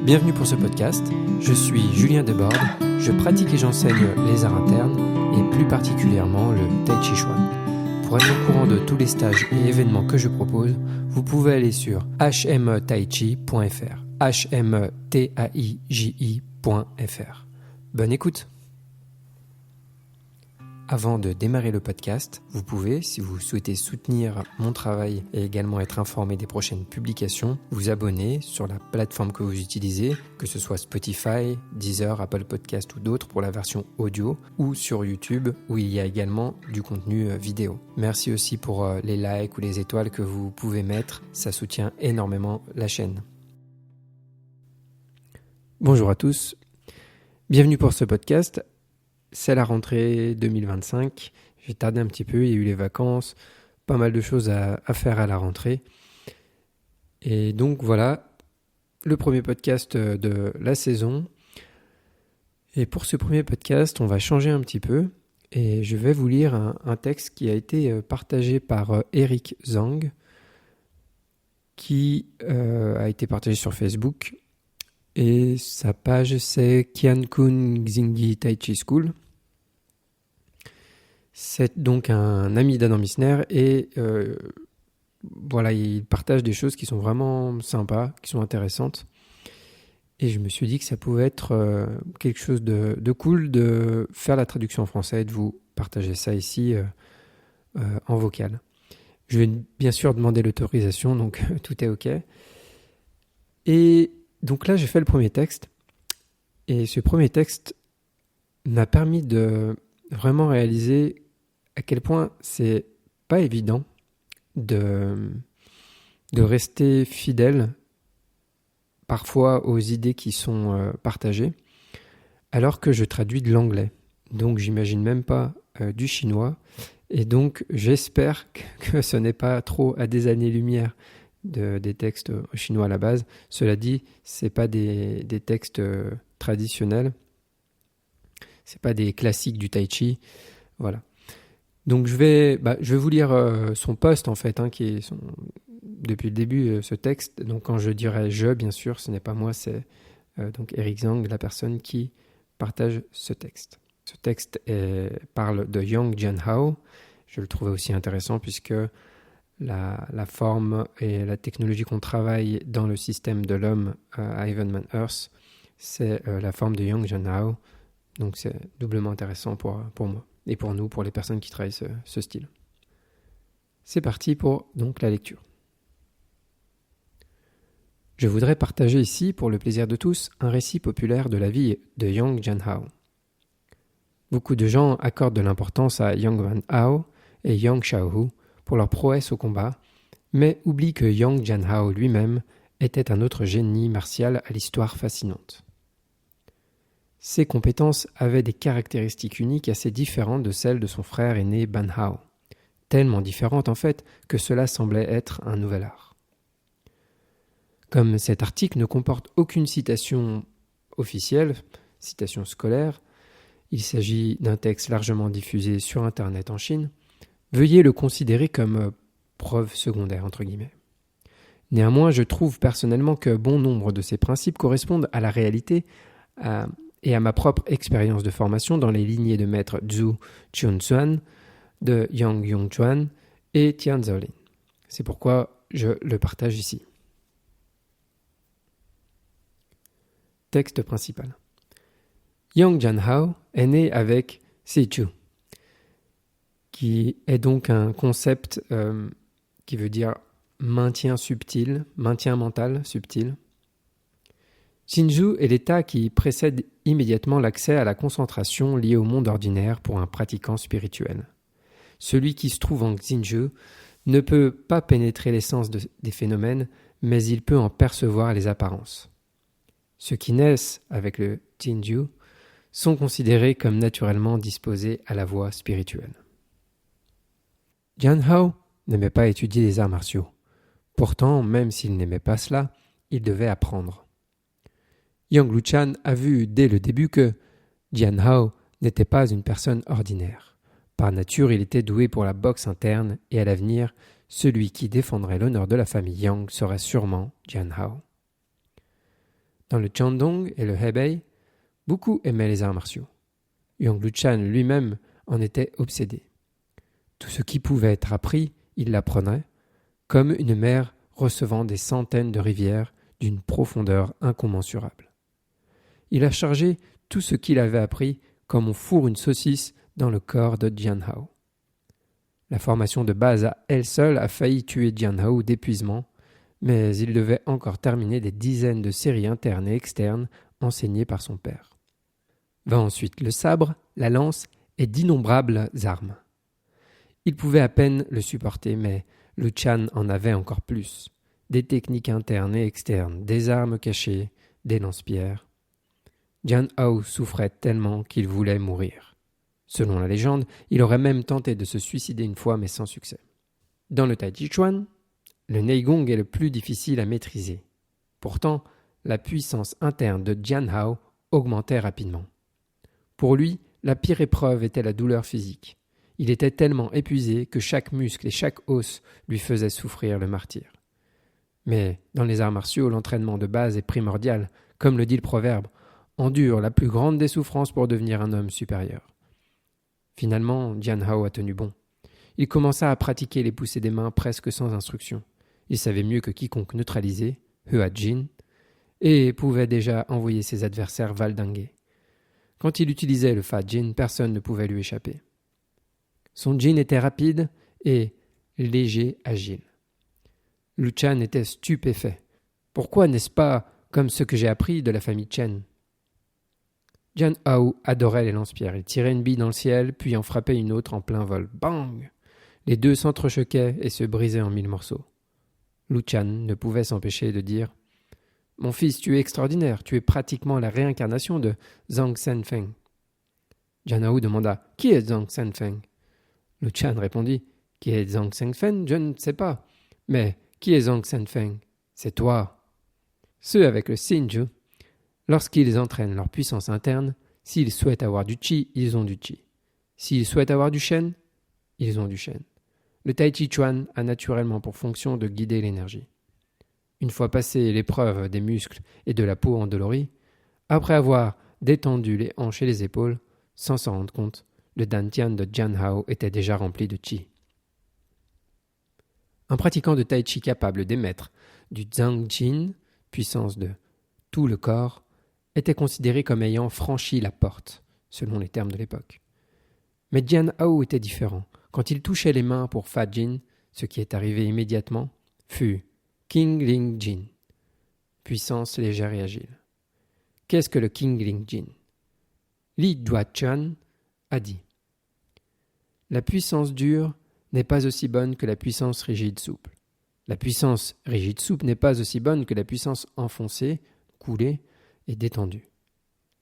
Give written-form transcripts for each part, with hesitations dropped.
Bienvenue pour ce podcast, je suis Julien Desbordes, je pratique et j'enseigne les arts internes et plus particulièrement le Tai Chi Chuan. Pour être au courant de tous les stages et événements que je propose, vous pouvez aller sur hmetaichi.fr, hmetaiji.fr. Bonne écoute! Avant de démarrer le podcast, vous pouvez, si vous souhaitez soutenir mon travail et également être informé des prochaines publications, vous abonner sur la plateforme que vous utilisez, que ce soit Spotify, Deezer, Apple Podcast ou d'autres pour la version audio, ou sur YouTube où il y a également du contenu vidéo. Merci aussi pour les likes ou les étoiles que vous pouvez mettre, ça soutient énormément la chaîne. Bonjour à tous, bienvenue pour ce podcast. C'est la rentrée 2025, j'ai tardé un petit peu, il y a eu les vacances, pas mal de choses à faire à la rentrée. Et donc voilà, le premier podcast de la saison. Et pour ce premier podcast, on va changer un petit peu et je vais vous lire un texte qui a été partagé par Eric Zhang, qui a été partagé sur Facebook. Et sa page, c'est Qiankun Xingyi Tai Chi School. C'est donc un ami d'Adam Missner et voilà, il partage des choses qui sont vraiment sympas, qui sont intéressantes. Et je me suis dit que ça pouvait être quelque chose de cool de faire la traduction en français et de vous partager ça ici en vocal. Je vais bien sûr demander l'autorisation, donc tout est OK. Et donc là, j'ai fait le premier texte. Et ce premier texte m'a permis de vraiment réaliser à quel point c'est pas évident de rester fidèle parfois aux idées qui sont partagées, alors que je traduis de l'anglais. Donc j'imagine même pas du chinois. Et donc j'espère que ce n'est pas trop à des années-lumière des textes chinois à la base. Cela dit, c'est pas des textes traditionnels, c'est pas des classiques du Tai Chi, voilà. Donc je vais vous lire son post en fait, qui est depuis le début ce texte. Donc quand je dirai je, bien sûr, ce n'est pas moi, c'est donc Eric Zhang, la personne qui partage ce texte. Ce texte parle de Yang Jianhao. Je le trouvais aussi intéressant puisque la forme et la technologie qu'on travaille dans le système de l'homme à Evenman Earth, c'est la forme de Yang Jianhao. Donc c'est doublement intéressant pour moi et pour nous, pour les personnes qui travaillent ce style. C'est parti pour donc la lecture. Je voudrais partager ici, pour le plaisir de tous, un récit populaire de la vie de Yang Jianhao. Beaucoup de gens accordent de l'importance à Yang Wanhao et Yang Shaohu pour leur prouesse au combat, mais oublient que Yang Jianhao lui-même était un autre génie martial à l'histoire fascinante. Ses compétences avaient des caractéristiques uniques assez différentes de celles de son frère aîné Ban Hao, tellement différentes en fait que cela semblait être un nouvel art. Comme cet article ne comporte aucune citation officielle, citation scolaire, il s'agit d'un texte largement diffusé sur Internet en Chine, veuillez le considérer comme preuve secondaire entre guillemets. Néanmoins, je trouve personnellement que bon nombre de ces principes correspondent à la réalité et à ma propre expérience de formation dans les lignées de maître Zhu Qiunshuan, de Yang Yongchuan et Tian Zhaolin. C'est pourquoi je le partage ici. Texte principal. Yang Jianhao est né avec Seichu, qui est donc un concept qui veut dire maintien subtil, maintien mental subtil. Xinzhu est l'état qui précède immédiatement l'accès à la concentration liée au monde ordinaire pour un pratiquant spirituel. Celui qui se trouve en Xinzhu ne peut pas pénétrer l'essence des phénomènes, mais il peut en percevoir les apparences. Ceux qui naissent avec le Xinzhu sont considérés comme naturellement disposés à la voie spirituelle. Jianhao n'aimait pas étudier les arts martiaux. Pourtant, même s'il n'aimait pas cela, il devait apprendre. Yang Luchan a vu dès le début que Jianhao n'était pas une personne ordinaire. Par nature, il était doué pour la boxe interne et à l'avenir, celui qui défendrait l'honneur de la famille Yang serait sûrement Jianhao. Dans le Chandong et le Hebei, beaucoup aimaient les arts martiaux. Yang Luchan lui-même en était obsédé. Tout ce qui pouvait être appris, il l'apprenait, comme une mer recevant des centaines de rivières d'une profondeur incommensurable. Il a chargé tout ce qu'il avait appris comme on fourre une saucisse dans le corps de Jian Hao. La formation de base à elle seule a failli tuer Jian Hao d'épuisement, mais il devait encore terminer des dizaines de séries internes et externes enseignées par son père. Vint ensuite le sabre, la lance et d'innombrables armes. Il pouvait à peine le supporter, mais Luchan en avait encore plus. Des techniques internes et externes, des armes cachées, des lance-pierres. Jian Hao souffrait tellement qu'il voulait mourir. Selon la légende, il aurait même tenté de se suicider une fois, mais sans succès. Dans le Tai Chi Chuan, le Neigong est le plus difficile à maîtriser. Pourtant, la puissance interne de Jian Hao augmentait rapidement. Pour lui, la pire épreuve était la douleur physique. Il était tellement épuisé que chaque muscle et chaque os lui faisait souffrir le martyre. Mais dans les arts martiaux, l'entraînement de base est primordial. Comme le dit le proverbe, « Endure la plus grande des souffrances pour devenir un homme supérieur ». Finalement, Jian Hao a tenu bon. Il commença à pratiquer les poussées des mains presque sans instruction. Il savait mieux que quiconque neutraliser, Hua Jin, et pouvait déjà envoyer ses adversaires valdinguer. Quand il utilisait le Fa Jin, personne ne pouvait lui échapper. Son Jin était rapide et léger, agile. Luchan était stupéfait. Pourquoi n'est-ce pas comme ce que j'ai appris de la famille Chen? Jian Hao adorait les lance-pierres. Il tirait une bille dans le ciel, puis en frappait une autre en plein vol. Bang! Les deux s'entrechoquaient et se brisaient en 1000 morceaux. Luchan ne pouvait s'empêcher de dire « Mon fils, tu es extraordinaire, tu es pratiquement la réincarnation de Zhang Senfeng. » Jian Hao demanda « Qui est Zhang Senfeng ?» Luchan répondit « Qui est Zhang Senfeng? Je ne sais pas. Mais qui est Zhang Senfeng? C'est toi. » Ceux avec le Xinju, lorsqu'ils entraînent leur puissance interne, s'ils souhaitent avoir du Qi, ils ont du Qi. S'ils souhaitent avoir du Shen, ils ont du Shen. Le Tai Chi Chuan a naturellement pour fonction de guider l'énergie. Une fois passée l'épreuve des muscles et de la peau endolorie, après avoir détendu les hanches et les épaules, sans s'en rendre compte, le dantian de Jian Hao était déjà rempli de Qi. Un pratiquant de Tai Chi capable d'émettre du Zhang Jin, puissance de tout le corps, était considéré comme ayant franchi la porte, selon les termes de l'époque. Mais Jian Hao était différent. Quand il touchait les mains pour Fa Jin, ce qui est arrivé immédiatement, fut King Ling Jin, puissance légère et agile. Qu'est-ce que le King Ling Jin? Li Duachuan a dit « La puissance dure n'est pas aussi bonne que la puissance rigide souple. La puissance rigide souple n'est pas aussi bonne que la puissance enfoncée, coulée et détendue.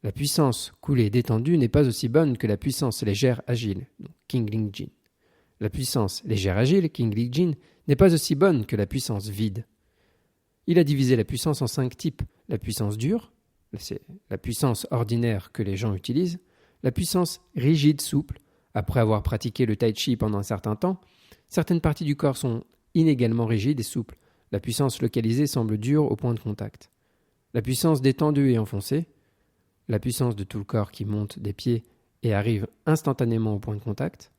La puissance coulée et détendue n'est pas aussi bonne que la puissance légère agile, donc King Ling Jin. La puissance légère agile, King Ling Jin, n'est pas aussi bonne que la puissance vide. Il a divisé la puissance en 5 types. La puissance dure, c'est la puissance ordinaire que les gens utilisent. La puissance rigide souple, après avoir pratiqué le tai chi pendant un certain temps, certaines parties du corps sont inégalement rigides et souples. La puissance localisée semble dure au point de contact. La puissance détendue et enfoncée, la puissance de tout le corps qui monte des pieds et arrive instantanément au point de contact,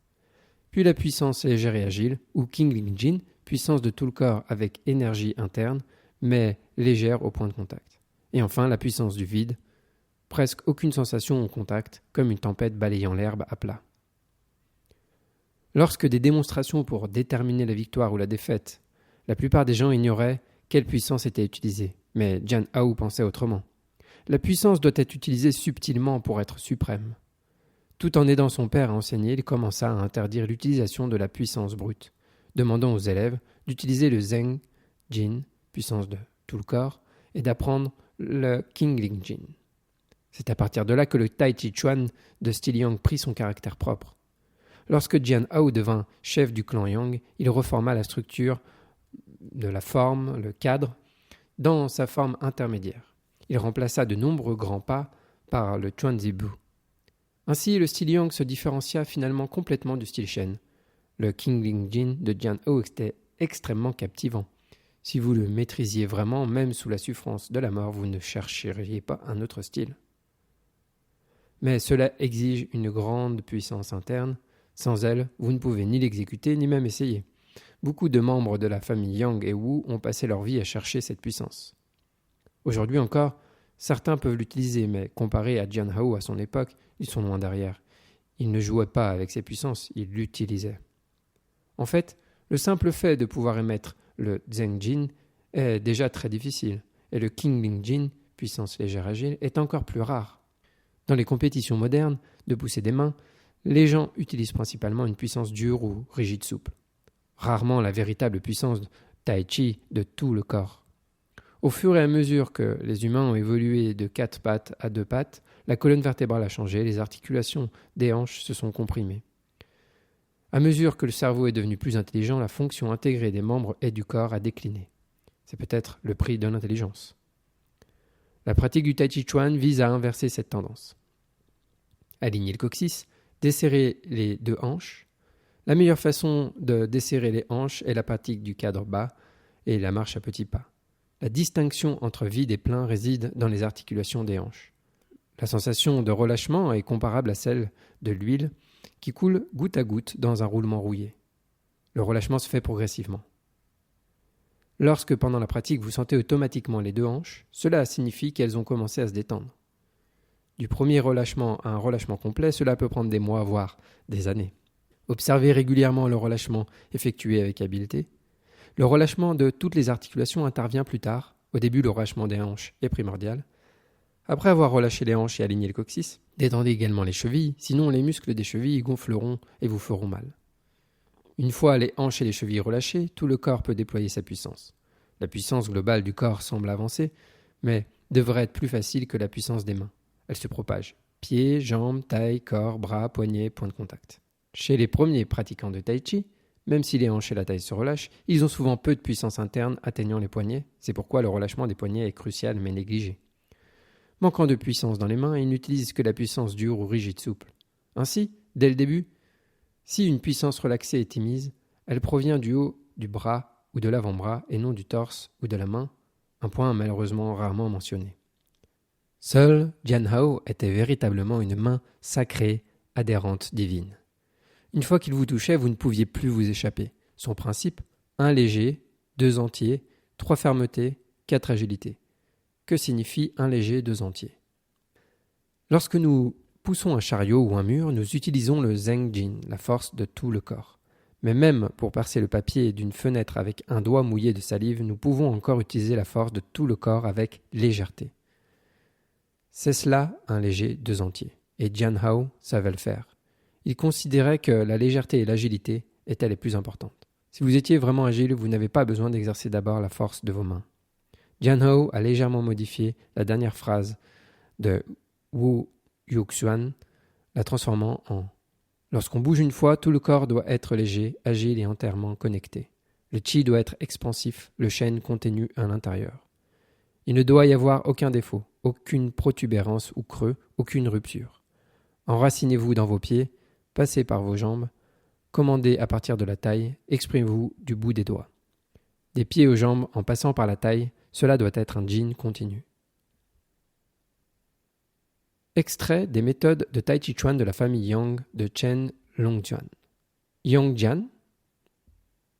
puis la puissance légère et agile, ou King Ling Jin, puissance de tout le corps avec énergie interne, mais légère au point de contact. Et enfin, la puissance du vide, presque aucune sensation au contact, comme une tempête balayant l'herbe à plat. Lorsque des démonstrations pour déterminer la victoire ou la défaite, la plupart des gens ignoraient quelle puissance était utilisée, mais Jian Hao pensait autrement. La puissance doit être utilisée subtilement pour être suprême. Tout en aidant son père à enseigner, il commença à interdire l'utilisation de la puissance brute, demandant aux élèves d'utiliser le Zheng Jin, puissance de tout le corps, et d'apprendre le King Ling Jin. C'est à partir de là que le Tai Chi Chuan de style Yang prit son caractère propre. Lorsque Jian Hao devint chef du clan Yang, il reforma la structure de la forme, le cadre, dans sa forme intermédiaire. Il remplaça de nombreux grands pas par le Chuanzibu. Ainsi, le style Yang se différencia finalement complètement du style Shen. Le King Ling Jin de Jian Hao était extrêmement captivant. Si vous le maîtrisiez vraiment, même sous la souffrance de la mort, vous ne chercheriez pas un autre style. Mais cela exige une grande puissance interne. Sans elle, vous ne pouvez ni l'exécuter, ni même essayer. Beaucoup de membres de la famille Yang et Wu ont passé leur vie à chercher cette puissance. Aujourd'hui encore, certains peuvent l'utiliser, mais comparé à Jian Hao à son époque, ils sont loin derrière. Il ne jouait pas avec ses puissances, il l'utilisait. En fait, le simple fait de pouvoir émettre le Zheng Jin est déjà très difficile, et le Qingling Jin, puissance légère agile, est encore plus rare. Dans les compétitions modernes de pousser des mains, les gens utilisent principalement une puissance dure ou rigide souple. Rarement la véritable puissance Tai Chi de tout le corps. Au fur et à mesure que les humains ont évolué de 4 pattes à 2 pattes, la colonne vertébrale a changé, les articulations des hanches se sont comprimées. À mesure que le cerveau est devenu plus intelligent, la fonction intégrée des membres et du corps a décliné. C'est peut-être le prix de l'intelligence. La pratique du Tai Chi Chuan vise à inverser cette tendance. Aligner le coccyx, desserrer les 2 hanches. La meilleure façon de desserrer les hanches est la pratique du cadre bas et la marche à petits pas. La distinction entre vide et plein réside dans les articulations des hanches. La sensation de relâchement est comparable à celle de l'huile qui coule goutte à goutte dans un roulement rouillé. Le relâchement se fait progressivement. Lorsque pendant la pratique vous sentez automatiquement les 2 hanches, cela signifie qu'elles ont commencé à se détendre. Du premier relâchement à un relâchement complet, cela peut prendre des mois, voire des années. Observez régulièrement le relâchement effectué avec habileté. Le relâchement de toutes les articulations intervient plus tard. Au début, le relâchement des hanches est primordial. Après avoir relâché les hanches et aligné le coccyx, détendez également les chevilles, sinon les muscles des chevilles gonfleront et vous feront mal. Une fois les hanches et les chevilles relâchées, tout le corps peut déployer sa puissance. La puissance globale du corps semble avancer, mais devrait être plus facile que la puissance des mains. Elle se propage. Pieds, jambes, taille, corps, bras, poignets, point de contact. Chez les premiers pratiquants de Tai Chi, même si les hanches et la taille se relâchent, ils ont souvent peu de puissance interne atteignant les poignets. C'est pourquoi le relâchement des poignets est crucial mais négligé. Manquant de puissance dans les mains, ils n'utilisent que la puissance dure ou rigide souple. Ainsi, dès le début, si une puissance relaxée est émise, elle provient du haut du bras ou de l'avant-bras et non du torse ou de la main, un point malheureusement rarement mentionné. Seul Jian Hao était véritablement une main sacrée, adhérente divine. Une fois qu'il vous touchait, vous ne pouviez plus vous échapper. Son principe, 1 léger, 2 entiers, 3 fermeté, 4 agilité. Que signifie 1 léger, 2 entiers? Lorsque nous poussons un chariot ou un mur, nous utilisons le Zheng Jin, la force de tout le corps. Mais même pour percer le papier d'une fenêtre avec un doigt mouillé de salive, nous pouvons encore utiliser la force de tout le corps avec légèreté. C'est cela, 1 léger, 2 entiers. Et Jian Hao savait le faire. Il considérait que la légèreté et l'agilité étaient les plus importantes. Si vous étiez vraiment agile, vous n'avez pas besoin d'exercer d'abord la force de vos mains. Jian Hao a légèrement modifié la dernière phrase de Wu Yuxuan, la transformant en « Lorsqu'on bouge une fois, tout le corps doit être léger, agile et entièrement connecté. Le chi doit être expansif, le shen contenu à l'intérieur. Il ne doit y avoir aucun défaut, aucune protubérance ou creux, aucune rupture. Enracinez-vous dans vos pieds, passez par vos jambes, commandez à partir de la taille, exprimez-vous du bout des doigts. Des pieds aux jambes en passant par la taille, cela doit être un jin continu. » Extrait des méthodes de Tai Chi Chuan de la famille Yang de Chen Longjian. Yang Jian,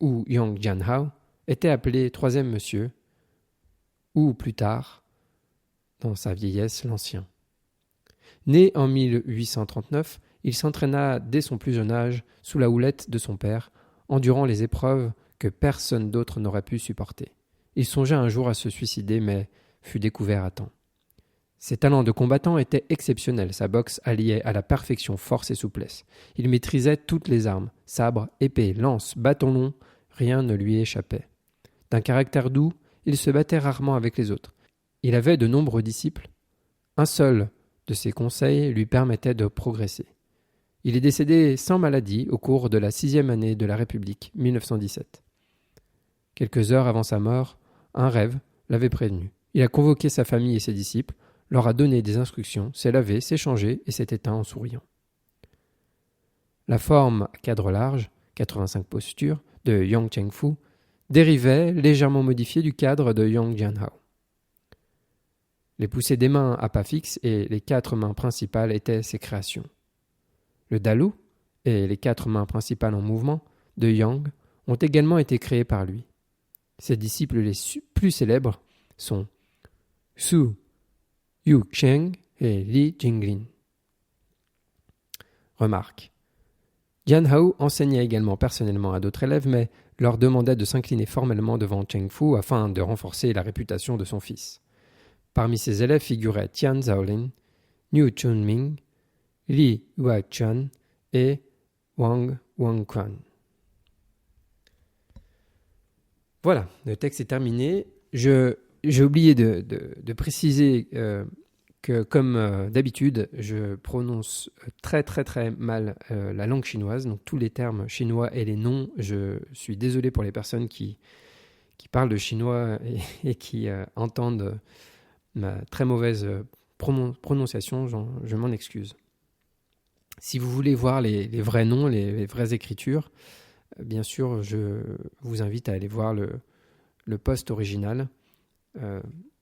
ou Yang Jian Hao, était appelé troisième monsieur, ou plus tard, dans sa vieillesse, l'ancien. Né en 1839, il s'entraîna dès son plus jeune âge sous la houlette de son père, endurant les épreuves que personne d'autre n'aurait pu supporter. Il songea un jour à se suicider, mais fut découvert à temps. Ses talents de combattant étaient exceptionnels, sa boxe alliait à la perfection force et souplesse. Il maîtrisait toutes les armes, sabre, épée, lance, bâton long, rien ne lui échappait. D'un caractère doux, il se battait rarement avec les autres. Il avait de nombreux disciples. Un seul de ses conseils lui permettait de progresser. Il est décédé sans maladie au cours de la 6e année de la République, 1917. Quelques heures avant sa mort, un rêve l'avait prévenu. Il a convoqué sa famille et ses disciples, leur a donné des instructions, s'est lavé, s'est changé et s'est éteint en souriant. La forme à cadre large, 85 postures, de Yang Chengfu dérivaient légèrement modifiés du cadre de Yang Jianhao. Les poussées des mains à pas fixes et les 4 mains principales étaient ses créations. Le Dalu et les 4 mains principales en mouvement de Yang ont également été créés par lui. Ses disciples les plus célèbres sont Su Yucheng et Li Jinglin. Remarque. Jianhao enseignait également personnellement à d'autres élèves, mais leur demandait de s'incliner formellement devant Cheng Fu afin de renforcer la réputation de son fils. Parmi ses élèves figuraient Tian Zhaolin, Niu Chunming, Li Yuachuan et Wang Wangquan. Voilà, le texte est terminé. J'ai oublié de préciser que, comme d'habitude, je prononce très très très mal la langue chinoise. Donc tous les termes chinois et les noms, je suis désolé pour les personnes qui parlent de chinois et qui entendent ma très mauvaise prononciation, je m'en excuse. Si vous voulez voir les vrais noms, les vraies écritures, bien sûr, je vous invite à aller voir le post original,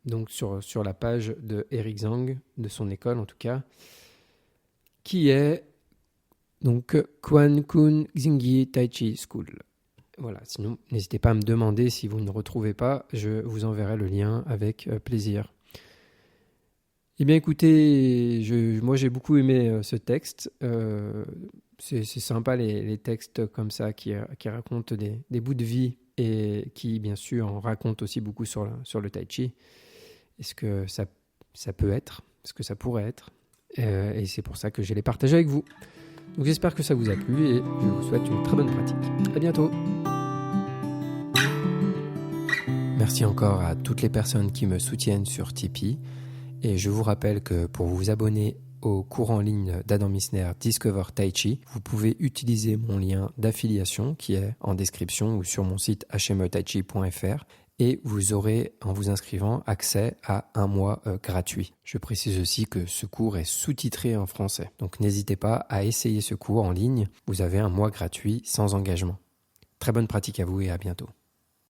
donc sur la page de Eric Zhang, de son école en tout cas, qui est donc Quan Kun Xingyi Tai Chi School. Voilà, sinon n'hésitez pas à me demander si vous ne retrouvez pas, je vous enverrai le lien avec plaisir. Eh bien écoutez, moi j'ai beaucoup aimé ce texte. C'est sympa les textes comme ça qui racontent des bouts de vie et qui bien sûr en racontent aussi beaucoup sur le tai chi. Est-ce que ça peut être? Est-ce que ça pourrait être? Et c'est pour ça que je les partage avec vous. Donc j'espère que ça vous a plu et je vous souhaite une très bonne pratique. À bientôt. Merci encore à toutes les personnes qui me soutiennent sur Tipeee. Et je vous rappelle que pour vous abonner au cours en ligne d'Adam Missner Discover Tai Chi, vous pouvez utiliser mon lien d'affiliation qui est en description ou sur mon site hmetaichi.fr et vous aurez, en vous inscrivant, accès à 1 mois gratuit. Je précise aussi que ce cours est sous-titré en français. Donc n'hésitez pas à essayer ce cours en ligne. Vous avez 1 mois gratuit sans engagement. Très bonne pratique à vous et à bientôt.